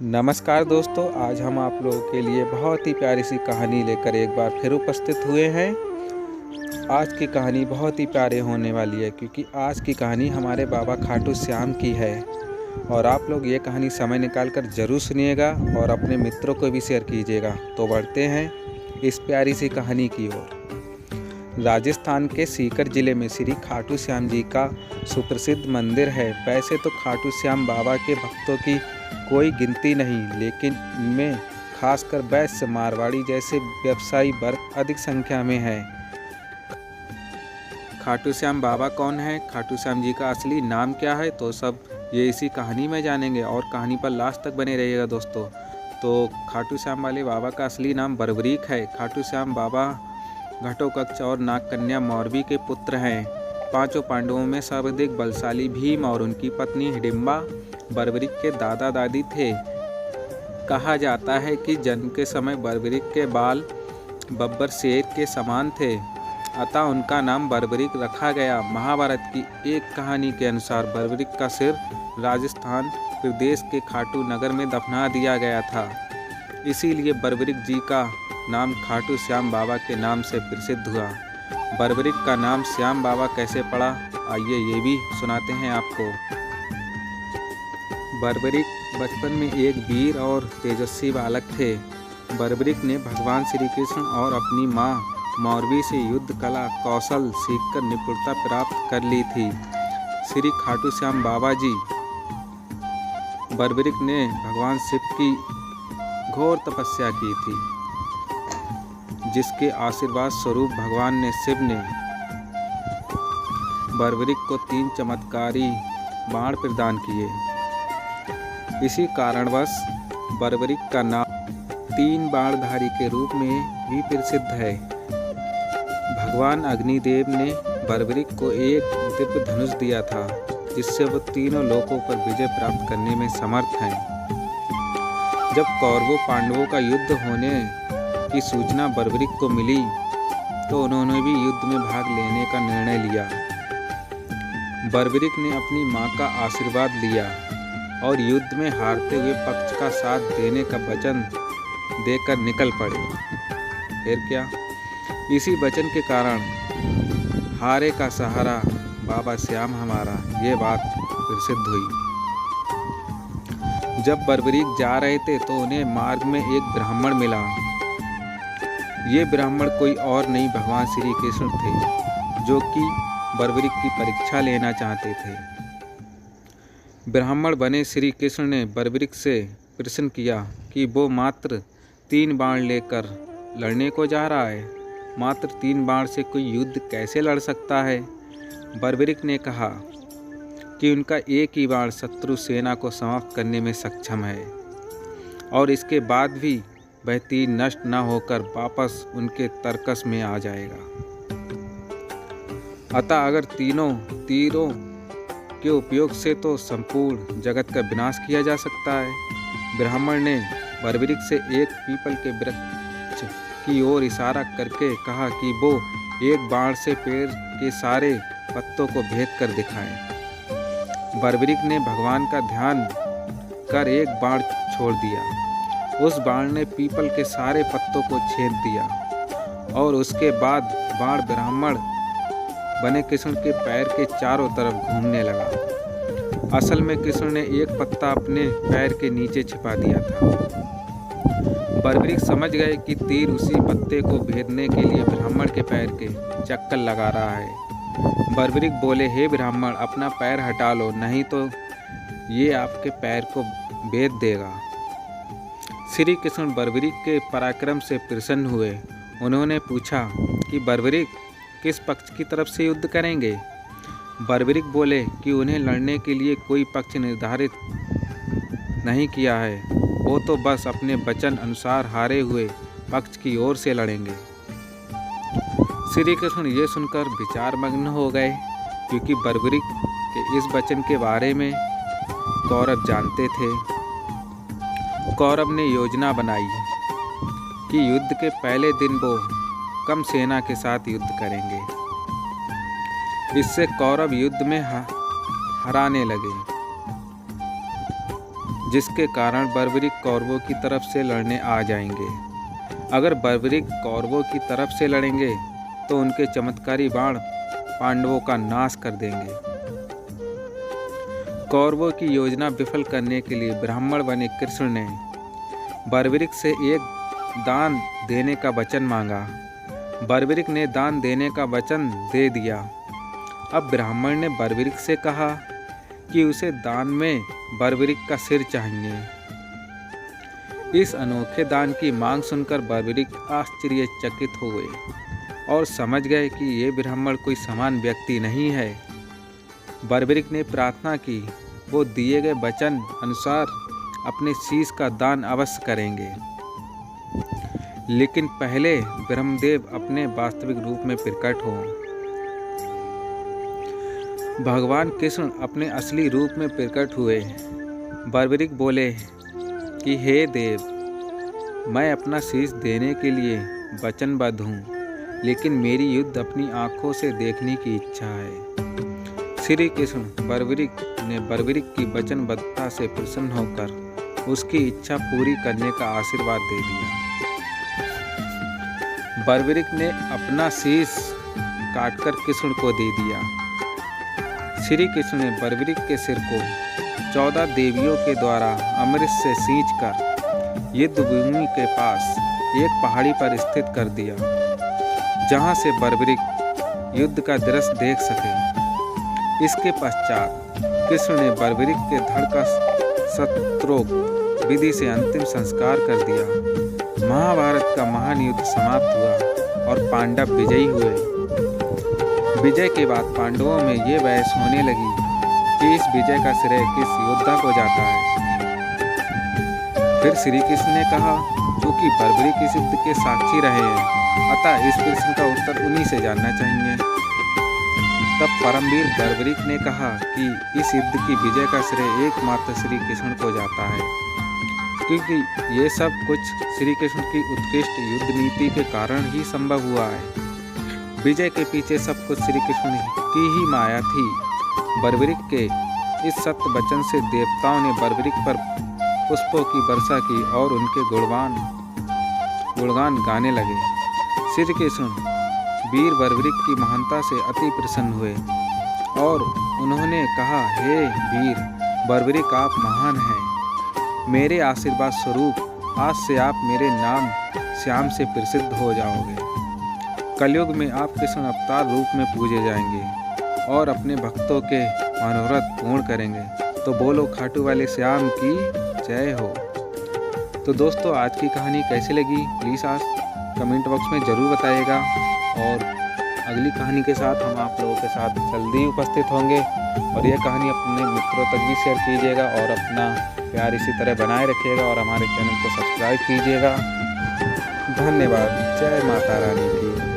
नमस्कार दोस्तों, आज हम आप लोगों के लिए बहुत ही प्यारी सी कहानी लेकर एक बार फिर उपस्थित हुए हैं। आज की कहानी बहुत ही प्यारी होने वाली है क्योंकि आज की कहानी हमारे बाबा खाटू श्याम की है। और आप लोग ये कहानी समय निकालकर ज़रूर सुनिएगा और अपने मित्रों को भी शेयर कीजिएगा। तो बढ़ते हैं इस प्यारी सी कहानी की ओर। राजस्थान के सीकर ज़िले में श्री खाटू श्याम जी का सुप्रसिद्ध मंदिर है। वैसे तो खाटू श्याम बाबा के भक्तों की कोई गिनती नहीं, लेकिन इनमें खासकर वैश्य, मारवाड़ी जैसे व्यवसायी वर्ग अधिक संख्या में है। खाटू श्याम बाबा कौन है, खाटू श्याम जी का असली नाम क्या है, तो सब ये इसी कहानी में जानेंगे और कहानी पर लास्ट तक बने रहिएगा दोस्तों। तो खाटू श्याम वाले बाबा का असली नाम बरबरीक है। खाटू श्याम बाबा घटोत्कच और नागकन्या मौरवी के पुत्र हैं। पांचों पांडवों में सर्वाधिक बलशाली भीम और उनकी पत्नी हिडिंबा बरबरीक के दादा दादी थे। कहा जाता है कि जन्म के समय बरबरीक के बाल बब्बर शेर के समान थे, अतः उनका नाम बरबरीक रखा गया। महाभारत की एक कहानी के अनुसार बरबरीक का सिर राजस्थान प्रदेश के खाटू नगर में दफना दिया गया था। इसीलिए बरबरीक जी का नाम खाटू श्याम बाबा के नाम से प्रसिद्ध हुआ। बरबरीक का नाम श्याम बाबा कैसे पड़ा, आइए ये भी सुनाते हैं आपको। बरबरीक बचपन में एक वीर और तेजस्वी बालक थे। बरबरीक ने भगवान श्री कृष्ण और अपनी माँ मौरवी से युद्ध कला कौशल सीखकर निपुणता प्राप्त कर ली थी। श्री खाटू श्याम बाबा जी बरबरीक ने भगवान शिव की घोर तपस्या की थी, जिसके आशीर्वाद स्वरूप भगवान ने शिव ने बरबरीक को 3 चमत्कारी बाण प्रदान किए। इसी कारणवश बरबरीक का नाम 3 बाणधारी के रूप में भी प्रसिद्ध है। भगवान अग्निदेव ने बरबरीक को एक दिव्य धनुष दिया था, जिससे वो तीनों लोकों पर विजय प्राप्त करने में समर्थ हैं। जब कौरवों पांडवों का युद्ध होने की सूचना बरबरीक को मिली तो उन्होंने भी युद्ध में भाग लेने का निर्णय लिया। बरबरीक ने अपनी मां का आशीर्वाद लिया और युद्ध में हारते हुए पक्ष का साथ देने का वचन देकर निकल पड़े। फिर क्या, इसी वचन के कारण हारे का सहारा बाबा श्याम हमारा, ये बात प्रसिद्ध हुई। जब बरबरीक जा रहे थे तो उन्हें मार्ग में एक ब्राह्मण मिला। ये ब्राह्मण कोई और नहीं, भगवान श्री कृष्ण थे, जो कि बरबरीक की परीक्षा लेना चाहते थे। ब्राह्मण बने श्री कृष्ण ने बरबरीक से प्रश्न किया कि वो मात्र 3 बाण लेकर लड़ने को जा रहा है। मात्र 3 बाण से कोई युद्ध कैसे लड़ सकता है। बरबरीक ने कहा कि उनका एक ही बाण शत्रु सेना को समाप्त करने में सक्षम है और इसके बाद भी वह तीर नष्ट न होकर वापस उनके तरकस में आ जाएगा। अतः अगर तीनों तीरों के उपयोग से तो संपूर्ण जगत का विनाश किया जा सकता है। ब्राह्मण ने बरबरीक से एक पीपल के वृक्ष की ओर इशारा करके कहा कि वो एक बाण से पेड़ के सारे पत्तों को भेद कर दिखाए। बरबरीक ने भगवान का ध्यान कर एक बाण छोड़ दिया। उस बाण ने पीपल के सारे पत्तों को छेद दिया और उसके बाद बाण ब्राह्मण बने कृष्ण के पैर के चारों तरफ घूमने लगा। असल में कृष्ण ने एक पत्ता अपने पैर के नीचे छिपा दिया था। बरबरीक समझ गए कि तीर उसी पत्ते को भेदने के लिए ब्राह्मण के पैर के चक्कर लगा रहा है। बरबरीक बोले, हे ब्राह्मण, अपना पैर हटा लो, नहीं तो ये आपके पैर को भेद देगा। श्री कृष्ण बरबरीक के पराक्रम से प्रसन्न हुए। उन्होंने पूछा कि बरबरीक किस पक्ष की तरफ से युद्ध करेंगे। बरबरीक बोले कि उन्हें लड़ने के लिए कोई पक्ष निर्धारित नहीं किया है, वो तो बस अपने वचन अनुसार हारे हुए पक्ष की ओर से लड़ेंगे। श्री कृष्ण ये सुनकर विचारमग्न हो गए, क्योंकि बरबरीक के इस वचन के बारे में कौरव जानते थे। कौरव ने योजना बनाई कि युद्ध के पहले दिन वो कम सेना के साथ युद्ध करेंगे। इससे कौरव युद्ध में हराने लगे। जिसके कारण बर्बरीक कौरवों की तरफ से लड़ने आ जाएंगे। अगर बर्बरीक कौरवों की तरफ से लड़ेंगे तो उनके चमत्कारी बाण पांडवों का नाश कर देंगे। कौरवों की योजना विफल करने के लिए ब्राह्मण बने कृष्ण ने बर्बरीक से एक दान देने का वचन मांगा। बर्बरीक ने दान देने का वचन दे दिया। अब ब्राह्मण ने बर्बरीक से कहा कि उसे दान में बर्बरीक का सिर चाहिए। इस अनोखे दान की मांग सुनकर बर्बरीक आश्चर्यचकित हो गए और समझ गए कि ये ब्राह्मण कोई समान व्यक्ति नहीं है। बर्बरीक ने प्रार्थना की वो दिए गए वचन अनुसार अपने शीश का दान अवश्य करेंगे, लेकिन पहले ब्रह्मदेव अपने वास्तविक रूप में प्रकट हो। भगवान कृष्ण अपने असली रूप में प्रकट हुए। बर्बरीक बोले कि हे देव, मैं अपना शीश देने के लिए वचनबद्ध हूँ, लेकिन मेरी युद्ध अपनी आँखों से देखने की इच्छा है। श्री कृष्ण बर्बरीक की वचनबद्धता से प्रसन्न होकर उसकी इच्छा पूरी करने का आशीर्वाद दे दिया। बर्बरीक ने अपना शीश काटकर कृष्ण को दे दिया। श्री कृष्ण ने बर्बरीक के सिर को 14 देवियों के द्वारा अमृत से सींचकर युद्ध भूमि के पास एक पहाड़ी पर स्थित कर दिया, जहां से बर्बरीक युद्ध का दृश्य देख सके। इसके पश्चात कृष्ण ने बर्बरीक के धड़ का शस्त्रोक्त विधि से अंतिम संस्कार कर दिया। महाभारत का महान युद्ध समाप्त हुआ और पांडव विजयी हुए। विजय के बाद पांडवों में ये बहस होने लगी कि इस विजय का श्रेय किस योद्धा को जाता है। फिर श्री कृष्ण ने कहा, चूंकि बर्बरीक इस युद्ध के साक्षी रहे हैं, अतः इस प्रश्न का उत्तर उन्हीं से जानना चाहिए। तब परमवीर बर्बरीक ने कहा कि इस युद्ध की विजय का श्रेय एकमात्र श्री कृष्ण को जाता है, क्योंकि ये सब कुछ श्री कृष्ण की उत्कृष्ट युद्ध नीति के कारण ही संभव हुआ है। विजय के पीछे सब कुछ श्री कृष्ण की ही माया थी। बर्बरीक के इस सत्य वचन से देवताओं ने बर्बरीक पर पुष्पों की वर्षा की और उनके गुणगान गाने लगे। श्री कृष्ण वीर बर्बरीक की महानता से अति प्रसन्न हुए और उन्होंने कहा, हे वीर बर्बरीक, आप महान हैं। मेरे आशीर्वाद स्वरूप आज से आप मेरे नाम श्याम से प्रसिद्ध हो जाओगे। कलयुग में आप कृष्ण अवतार रूप में पूजे जाएंगे और अपने भक्तों के मनोरथ पूर्ण करेंगे। तो बोलो खाटू वाले श्याम की जय हो। तो दोस्तों, आज की कहानी कैसी लगी प्लीज़ आज कमेंट बॉक्स में ज़रूर बताइएगा, और अगली कहानी के साथ हम आप लोगों के साथ जल्दी उपस्थित होंगे। और यह कहानी अपने मित्रों तक भी शेयर कीजिएगा और अपना प्यार इसी तरह बनाए रखिएगा और हमारे चैनल को सब्सक्राइब कीजिएगा। धन्यवाद। जय माता रानी की।